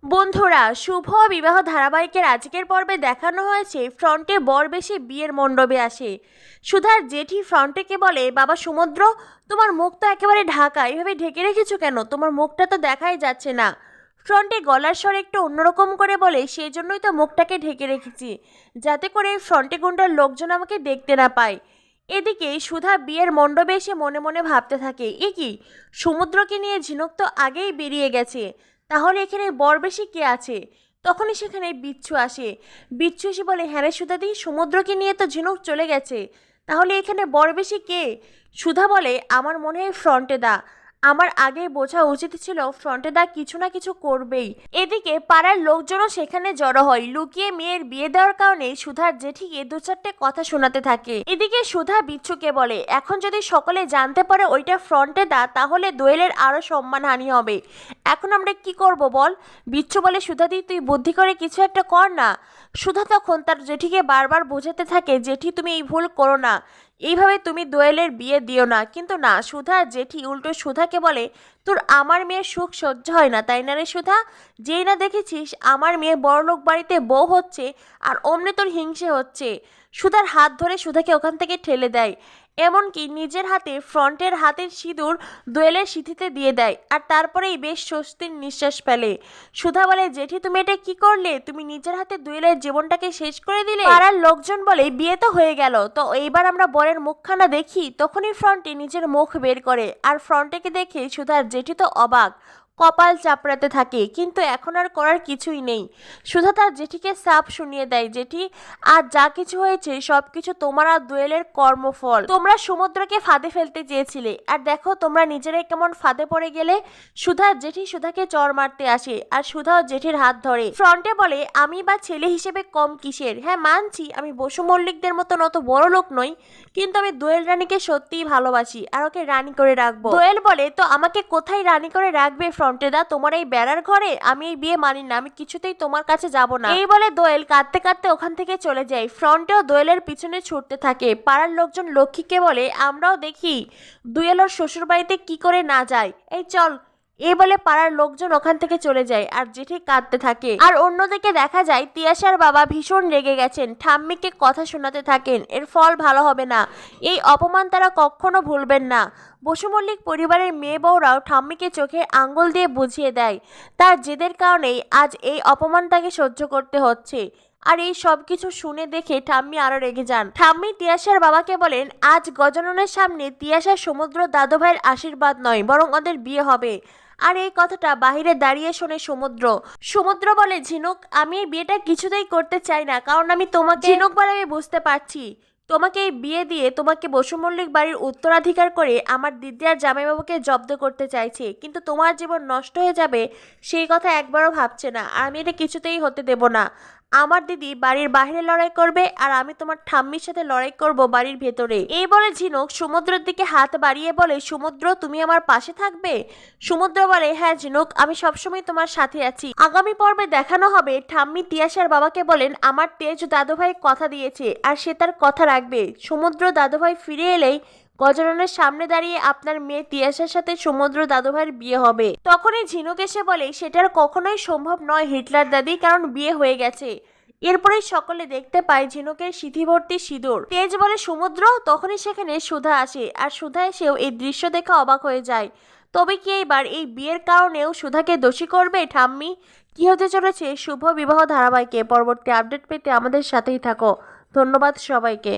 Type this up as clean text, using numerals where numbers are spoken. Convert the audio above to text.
বন্ধুরা, শুভ বিবাহ ধারাবাহিকের আজকের পর্বে দেখানো হয়েছে ফ্রন্টে বর বেশে বিয়ের মণ্ডপে আসে। সুধার জেঠি ফ্রন্টেকে বলে, বাবা সমুদ্র, তোমার মুখ তো একেবারে ঢাকা, এভাবে ঢেকে রেখেছো কেন? তোমার মুখটা তো দেখাই যাচ্ছে না। ফ্রন্টে গলার স্বর একটু অন্যরকম করে বলে, সেই জন্যই তো মুখটাকে ঢেকে রেখেছি, যাতে করে ফ্রন্টে গুন্ডার লোকজন আমাকে দেখতে না পায়। এদিকে সুধা বিয়ের মণ্ডপে এসে মনে মনে ভাবতে থাকে, এ কি, সমুদ্রকে নিয়ে ঝিনুক তো আগেই বেরিয়ে গেছে, তাহলে এখানে বরবেশি কে আছে? তখনই সেখানে বিচ্ছু আসে। বিচ্ছু এসে বলে, হ্যাঁ রে সুধাদি, সমুদ্রকে নিয়ে তো ঝিনুক চলে গেছে, তাহলে এখানে বরবেশি কে? সুধা বলে, আমার মনে হয় ফ্রন্টে দা, আমার আগে বোঝা উচিত ছিল ফ্রন্টে দা কিছু না কিছু করবেই। এদিকে পাড়ার লোকজনও সেখানে জড়ো হয়। লুকিয়ে মেয়ের বিয়ে দেওয়ার কারণে সুধার জেঠিকে দু চারটে কথা শোনাতে থাকে। এদিকে সুধা বিচ্ছুকে বলে, এখন যদি সকলে জানতে পারে ওইটা ফ্রন্টে দা, তাহলে দোয়েলের আরো সম্মানহানি হবে। এখন আমরা কি করব বল? বিচ্ছু বলে, সুধাদি তুই বুদ্ধি করে কিছু একটা কর না। সুধা তখন তার জেঠিকে বারবার বোঝাতে থাকে, জেঠি তুমি এই ভুল করো না, এইভাবে তুমি দোয়েলের বিয়ে দিও না। কিন্তু না, সুধা জেঠি উল্টো সুধাকে বলে, তোর আমার মেয়ের সুখ সহ্য হয় না তাই না রে সুধা? যেই না দেখেছিস আমার মেয়ে বড়লোক বাড়িতে বউ হচ্ছে, আর অমনি তোর হিংসে হচ্ছে। সুধার হাত ধরে সুধাকে ওখান থেকে ঠেলে দেয়, এমনকি নিজের হাতে ফ্রন্টের হাতের সিঁদুর দোয়েলের সিঁথিতে দিয়ে দেয়, আর তারপরেই বেশ স্বস্তির নিঃশ্বাস ফেলে। সুধা বলে, জেঠি তুমি এটা কি করলে? তুমি নিজের হাতে দোয়েলের জীবনটাকে শেষ করে দিলে। পাড়ার লোকজন বলে, বিয়ে তো হয়ে গেল, তো এইবার আমরা বরের মুখখানা দেখি। তখনই ফ্রন্টে নিজের মুখ বের করে, আর ফ্রন্টেকে দেখে সুধার জেঠি তো অবাক, কপাল চাপড়াতে থাকে। কিন্তু এখন আর করার কিছুই নেই। সুধা তার জেঠিকে সাপ শুনিয়ে দেয়, জেঠি আজ যা কিছু হয়েছে সব কিছু তোমার আর দোয়েলের কর্মফল। তোমরা সমুদ্রকে ফাঁদে ফেলতে চেয়েছিলে, আর দেখো তোমরা নিজেরাই কেমন ফাঁদে পড়ে গেলে। সুধার জেঠি সুধাকে চর মারতে আসে, আর সুধাও জেঠির হাত ধরে। ফ্রন্টে বলে, আমি বা ছেলে হিসেবে কম কিসের? হ্যাঁ মানছি আমি বসু মল্লিকদের মতন অত বড় লোক নই, কিন্তু আমি দোয়েল রানীকে সত্যিই ভালোবাসি, আর ওকে রানী করে রাখবো। দোয়েল বলে, তো আমাকে কোথায় রানী করে রাখবে ফ্রন্টে দা? তোমার এই বেড়ার ঘরে? আমি এই বিয়ে মানি না, আমি কিছুতেই তোমার কাছে যাব না। এই বলে দোয়েল কাঁদতে কাঁদতে ওখান থেকে চলে যায়। ফ্রন্টেও দোয়েলের পিছনে ছুটতে থাকে। পাড়ার লোকজন লক্ষ্মীকে বলে, আমরাও দেখি দোয়েল ওর শ্বশুর বাড়িতে কি করে না যায়, এই চল। এই বলে পাড়ার লোকজন ওখান থেকে চলে যায়, আর জেঠি কাঁদতে থাকে। আর অন্যদিকে দেখা যায় তিয়াশার বাবা ভীষণ রেগে গেছেন, ঠাম্মিকে কথা শোনাতে থাকেন, এর ফল ভালো হবে না, এই অপমান তারা কখনো ভুলবেন না। বসু মল্লিক পরিবারের মেয়ে বউরাও ঠাম্মিকে চোখে আঙ্গুল দিয়ে বুঝিয়ে দেয়, তার জেদের কারণেই আজ এই অপমান তাকে সহ্য করতে হচ্ছে। আর এই সব কিছু শুনে দেখে ঠাম্মি আরো রেগে যান। ঠাম্মি তিয়াশার বাবাকে বলেন, আজ গজাননের সামনে তিয়াশার সমুদ্র দাদু ভাইয়ের আশীর্বাদ নয়, বরং ওদের বিয়ে হবে। আর এই কথাটা বাহিরে দাঁড়িয়ে শোনে সমুদ্র। সমুদ্র বলে, ঝিনুক আমি এই বিয়েটা কিছুতেই করতে চাই না, কারণ আমি তোমাকে, ঝিনুক বলে, আমি বুঝতে পারছি তোমাকে এই বিয়ে দিয়ে তোমাকে বসু মল্লিক বাড়ির উত্তরাধিকার করে আমার দিদি আর জামাইবাবুকে জব্দ করতে চাইছে, কিন্তু তোমার জীবন নষ্ট হয়ে যাবে সেই কথা একবারও ভাবছে না, আর আমি এটা কিছুতেই হতে দেব না। আমার দিদি বাড়ির বাইরে লড়াই করবে, আর আমি তোমার ঠাম্মির সাথে লড়াই করব বাড়ির ভেতরে। এই বলে ঝিনুক সমুদ্রের দিকে হাত বাড়িয়ে বলে, সমুদ্র তুমি আমার পাশে থাকবে? সমুদ্র বলে, হ্যাঁ ঝিনুক, আমি সবসময় তোমার সাথে আছি। আগামী পর্বে দেখানো হবে ঠাম্মি তিয়াশার বাবাকে বলেন, আমার তেজ দাদুভাই কথা দিয়েছে, আর সে তার কথা রাখবে। সমুদ্র দাদুভাই ফিরে এলেই গজাননের সামনে দাঁড়িয়ে আপনার মেয়ে তিয়াশার সাথে সমুদ্র দাদুভাইয়ের বিয়ে হবে। তখনই ঝিনুক এসে বলে, সেটার কখনোই সম্ভব নয় হিটলার দাদি, কারণ বিয়ে হয়ে গেছে। এরপরেই সকলে দেখতে পায় ঝিনুকের সিঁথিভর্তি সিঁদুর। তেজ বলে, সমুদ্র। তখনই সেখানে সুধা আসে, আর সুধা এসেও এই দৃশ্য দেখে অবাক হয়ে যায়। তবে কি এইবার এই বিয়ের কারণেও সুধাকে দোষী করবে ঠাম্মি? কি হতে চলেছে শুভ বিবাহ ধারাবাহিকে পরবর্তী আপডেট পেতে আমাদের সাথেই থাকো। ধন্যবাদ সবাইকে।